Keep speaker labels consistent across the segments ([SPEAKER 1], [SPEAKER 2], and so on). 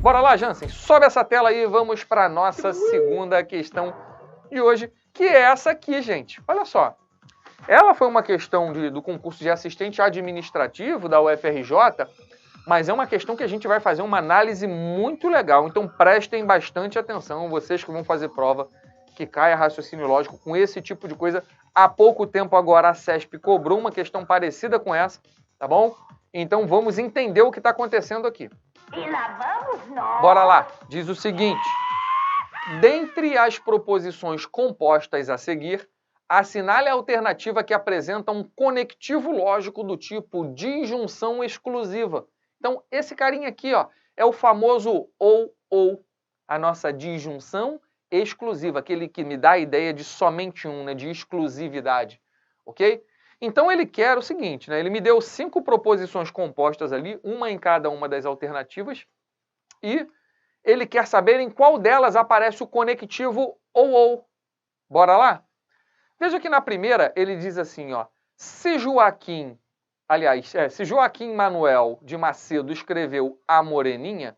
[SPEAKER 1] Bora lá, Jansen, sobe essa tela aí e vamos para a nossa segunda questão de hoje, que é essa aqui, gente. Olha só. Ela foi uma questão do concurso de assistente administrativo da UFRJ, mas é uma questão que a gente vai fazer uma análise muito legal. Então prestem bastante atenção, vocês que vão fazer prova, que caia raciocínio lógico com esse tipo de coisa. Há pouco tempo agora a CESP cobrou uma questão parecida com essa, tá bom? Então vamos entender o que está acontecendo aqui.
[SPEAKER 2] E lá vamos nós.
[SPEAKER 1] Bora lá. Diz o seguinte. Dentre as proposições compostas a seguir, assinale a alternativa que apresenta um conectivo lógico do tipo disjunção exclusiva. Então, esse carinha aqui, ó, é o famoso ou, a nossa disjunção exclusiva, aquele que me dá a ideia de somente um, né, de exclusividade, ok? Então, ele quer o seguinte, né, ele me deu 5 proposições compostas ali, uma em cada uma das alternativas, e ele quer saber em qual delas aparece o conectivo ou. Bora lá? Veja que na primeira ele diz assim, ó, se Joaquim Manuel de Macedo escreveu a Moreninha,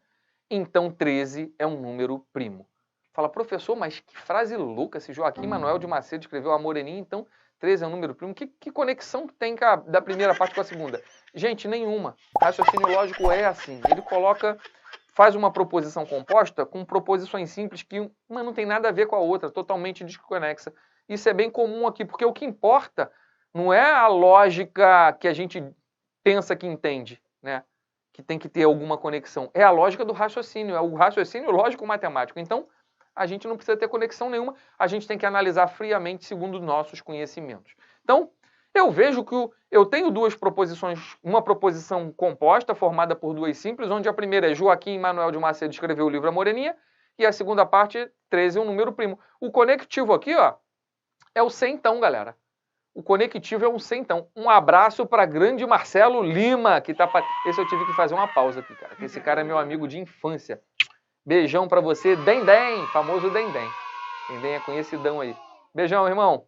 [SPEAKER 1] então 13 é um número primo. Fala, professor, mas que frase louca, se Joaquim Manuel de Macedo escreveu a Moreninha, então 13 é um número primo. Que conexão tem da primeira parte com a segunda? Gente, nenhuma. Raciocínio lógico é assim, ele faz uma proposição composta com proposições simples que uma não tem nada a ver com a outra, totalmente desconexa. Isso é bem comum aqui, porque o que importa não é a lógica que a gente pensa que entende, né? Que tem que ter alguma conexão. É a lógica do raciocínio, é o raciocínio lógico-matemático. Então, a gente não precisa ter conexão nenhuma, a gente tem que analisar friamente segundo nossos conhecimentos. Então, eu vejo que eu tenho duas proposições, uma proposição composta, formada por duas simples, onde a primeira é Joaquim Manuel de Macedo escreveu o livro A Moreninha, e a segunda parte, 13 é um número primo. O conectivo aqui, ó, é o centão, galera. O conectivo é um centão. Um abraço para grande Marcelo Lima, que tá... Esse eu tive que fazer uma pausa aqui, cara, porque esse cara é meu amigo de infância. Beijão para você, Dendem, famoso Dendem. Dendem é conhecidão aí. Beijão, irmão.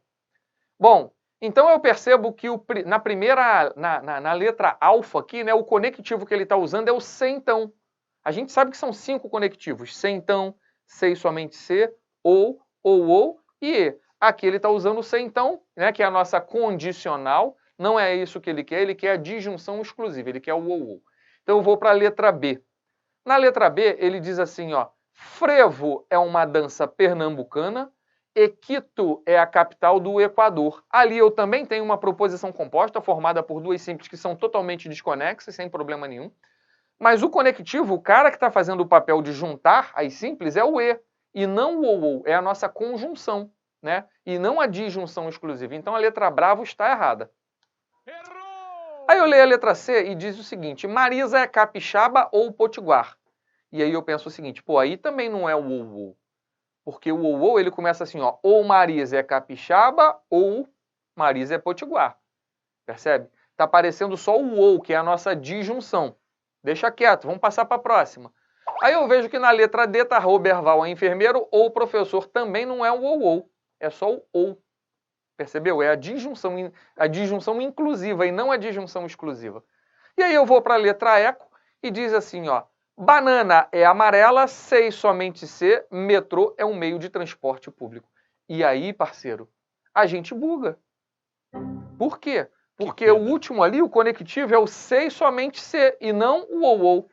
[SPEAKER 1] Bom, então eu percebo que na letra alfa aqui, né, o conectivo que ele está usando é o centão. A gente sabe que são 5 conectivos. Centão, C e somente C, ou e E. Aqui ele está usando o centão, né, que é a nossa condicional. Não é isso que ele quer a disjunção exclusiva, ele quer o ou. Então eu vou para a letra B. Na letra B, ele diz assim, ó, frevo é uma dança pernambucana, e Quito é a capital do Equador. Ali eu também tenho uma proposição composta formada por duas simples que são totalmente desconexas, sem problema nenhum. Mas o conectivo, o cara que está fazendo o papel de juntar as simples é o e não o ou. É a nossa conjunção, né? E não a disjunção exclusiva. Então a letra Bravo está errada. Errou! Aí eu leio a letra C e diz o seguinte, Marisa é capixaba ou potiguar? E aí eu penso o seguinte, pô, aí também não é o ou. Porque o ou ele começa assim, ó, ou Marisa é capixaba ou Marisa é potiguar. Percebe? Tá aparecendo só o ou, que é a nossa disjunção. Deixa quieto, vamos passar para a próxima. Aí eu vejo que na letra D tá Roberval é enfermeiro ou professor, também não é o ou, é só o ou. Percebeu? É a disjunção inclusiva e não a disjunção exclusiva. E aí eu vou para a letra eco e diz assim, ó, banana é amarela, C e somente C, metrô é um meio de transporte público. E aí, parceiro, a gente buga. Por quê? Porque o último ali, o conectivo, é o C e somente C, e não o ou.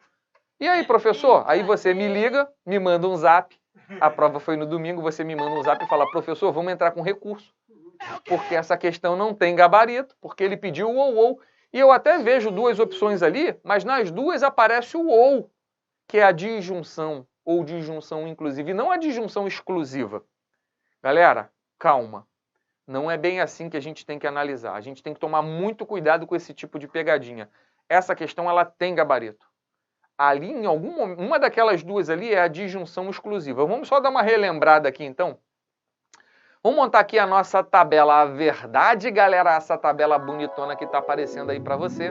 [SPEAKER 1] E aí, professor? Aí você me liga, me manda um zap. A prova foi no domingo, você me manda um zap e fala, professor, vamos entrar com recurso. Porque essa questão não tem gabarito, porque ele pediu o ou. E eu até vejo duas opções ali, mas nas duas aparece o ou, que é a disjunção, ou disjunção inclusiva, e não a disjunção exclusiva. Galera, calma. Não é bem assim que a gente tem que analisar. A gente tem que tomar muito cuidado com esse tipo de pegadinha. Essa questão, ela tem gabarito. Ali, em algum momento, uma daquelas duas ali é a disjunção exclusiva. Vamos só dar uma relembrada aqui, então. Vamos montar aqui a nossa tabela. A verdade, galera, essa tabela bonitona que está aparecendo aí para você,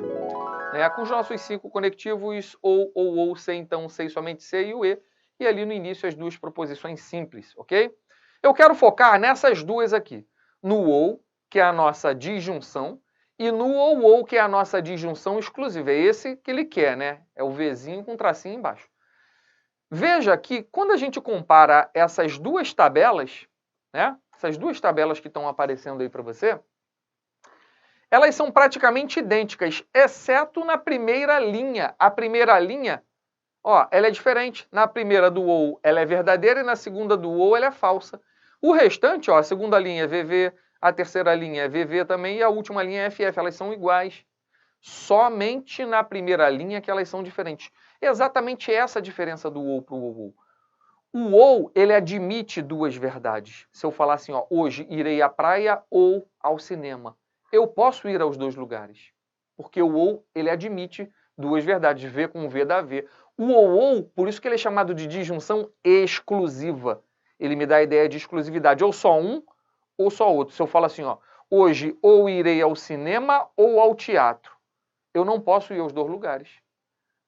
[SPEAKER 1] né, com os nossos 5 conectivos, ou, C, então, C e somente C e o E. E ali no início as duas proposições simples, ok? Eu quero focar nessas duas aqui. No ou, que é a nossa disjunção, e no ou, que é a nossa disjunção exclusiva. É esse que ele quer, né? É o Vzinho com tracinho embaixo. Veja que quando a gente compara essas duas tabelas, né? Essas duas tabelas que estão aparecendo aí para você, elas são praticamente idênticas, exceto na primeira linha. A primeira linha, ó, ela é diferente. Na primeira do ou, ela é verdadeira e na segunda do ou, ela é falsa. O restante, ó, a segunda linha é VV, a terceira linha é VV também e a última linha é FF. Elas são iguais. Somente na primeira linha que elas são diferentes. Exatamente essa a diferença do ou para o ou. O ou, ele admite duas verdades. Se eu falar assim, ó, hoje irei à praia ou ao cinema, eu posso ir aos dois lugares. Porque o ou, ele admite duas verdades. V com V dá V. O ou, por isso que ele é chamado de disjunção exclusiva. Ele me dá a ideia de exclusividade. Ou só um, ou só outro. Se eu falo assim, ó, hoje ou irei ao cinema ou ao teatro, eu não posso ir aos dois lugares.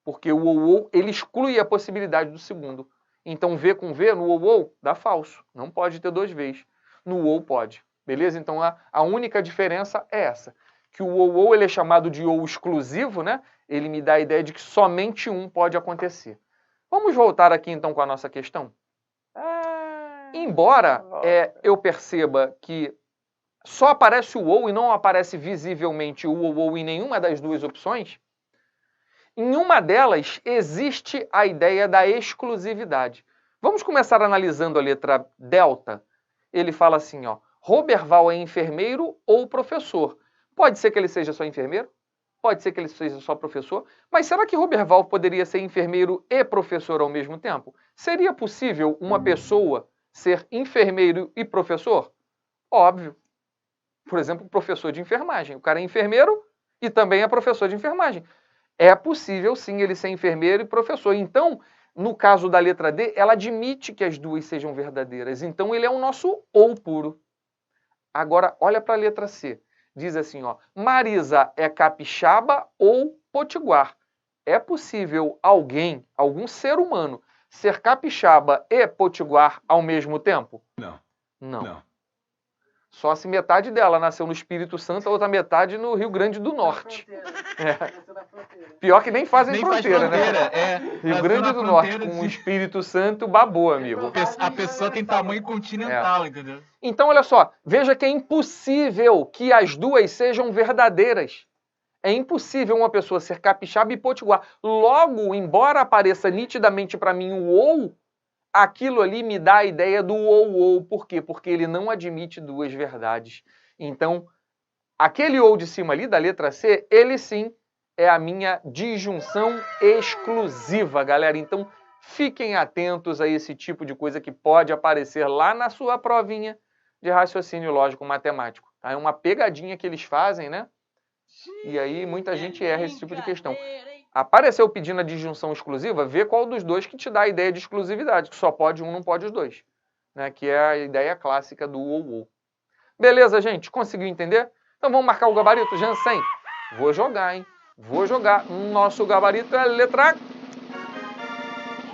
[SPEAKER 1] Porque o ou, ele exclui a possibilidade do segundo. Então, V com V no ou dá falso. Não pode ter dois Vs. No ou pode. Beleza? Então, a única diferença é essa. Que o ou ele é chamado de ou exclusivo, né? Ele me dá a ideia de que somente um pode acontecer. Vamos voltar aqui, então, com a nossa questão? Embora eu perceba que só aparece o ou e não aparece visivelmente o ou em nenhuma das duas opções, em uma delas existe a ideia da exclusividade. Vamos começar analisando a letra delta. Ele fala assim, ó, Roberval é enfermeiro ou professor. Pode ser que ele seja só enfermeiro, pode ser que ele seja só professor, mas será que Roberval poderia ser enfermeiro e professor ao mesmo tempo? Seria possível uma pessoa ser enfermeiro e professor? Óbvio. Por exemplo, professor de enfermagem. O cara é enfermeiro e também é professor de enfermagem. É possível, sim, ele ser enfermeiro e professor. Então, no caso da letra D, ela admite que as duas sejam verdadeiras. Então, ele é o nosso ou puro. Agora, olha para a letra C. Diz assim, ó, Marisa é capixaba ou potiguar. É possível alguém, algum ser humano, ser capixaba e potiguar ao mesmo tempo?
[SPEAKER 3] Não.
[SPEAKER 1] Não. Só se metade dela nasceu no Espírito Santo, a outra metade no Rio Grande do Norte. Pior que nem fazem fronteira, né? Rio Grande do Norte com o Espírito Santo babou, amigo.
[SPEAKER 3] A pessoa tem tamanho continental, entendeu?
[SPEAKER 1] Então, olha só, veja que é impossível que as duas sejam verdadeiras. É impossível uma pessoa ser capixaba e potiguar. Logo, embora apareça nitidamente para mim o ou, aquilo ali me dá a ideia do ou. Por quê? Porque ele não admite duas verdades. Então, aquele ou de cima ali, da letra C, ele sim é a minha disjunção exclusiva, galera. Então, fiquem atentos a esse tipo de coisa que pode aparecer lá na sua provinha de raciocínio lógico matemático. Tá? É uma pegadinha que eles fazem, né? E aí muita gente erra esse tipo de questão. Apareceu pedindo a disjunção exclusiva, vê qual dos dois que te dá a ideia de exclusividade, que só pode um, não pode os dois. Né? Que é a ideia clássica do ou. Beleza, gente? Conseguiu entender? Então vamos marcar o gabarito, Jansen. Vou jogar, hein? Vou jogar. Nosso gabarito é a letra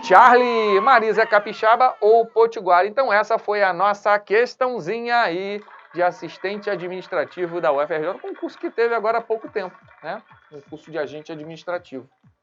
[SPEAKER 1] Charlie. Marisa é capixaba ou potiguar. Então essa foi a nossa questãozinha aí de assistente administrativo da UFRJ, um curso que teve agora há pouco tempo, né? Um curso de agente administrativo.